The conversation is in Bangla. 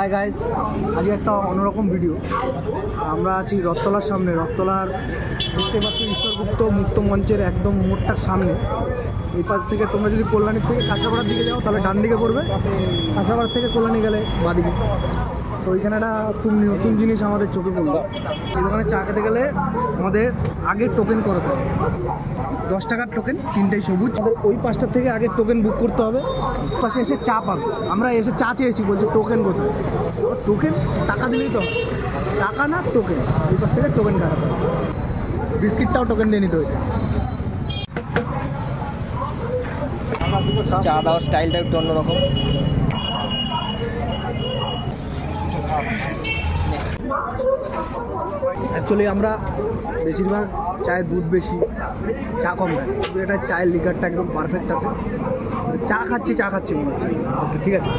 হাই গাইস, আজকে একটা অন্যরকম ভিডিও। আমরা আছি রথতলার সামনে। রথতলার দেখতে পাচ্ছি ঈশ্বরগুপ্ত মুক্ত মঞ্চের একদম মোড়টার সামনে। এই পাশ থেকে তোমরা যদি কল্যাণীর থেকে কাঁচরাপাড়ার দিকে যাও তাহলে ডান দিকে পড়বে, কাঁচরাপাড়ার থেকে কল্যাণী গেলে বাঁদিকে। তো ওইখানে একটা খুব নতুন জিনিস আমাদের চোখে পড়লো। এই দোকানে চা খেতে গেলে আমাদের আগে টোকেন করতে হবে, 10 টাকার টোকেন, 3টাই সবুজ। ওই পাশটার থেকে আগে টোকেন বুক করতে হবে, পাশে এসে চা পাবে। আমরা এসে চা চেয়েছি, বলছে টোকেন কোথায়? টোকেন টাকা দিলেই তো, টাকা না টোকেন। ওই পাশ থেকে টোকেন কাটাতে হবে। বিস্কিটটাও টোকেন দিয়ে নিতে হয়েছে। চা দেওয়ার স্টাইলটা একটু অন্যরকম। অ্যাকচুয়ালি আমরা বেশিরভাগ চায়ের দুধ বেশি, চা কম দেয়। এটা চায়ের লিকারটা একদম পারফেক্ট আছে। চা খাচ্ছি মনে হচ্ছে। ঠিক আছে।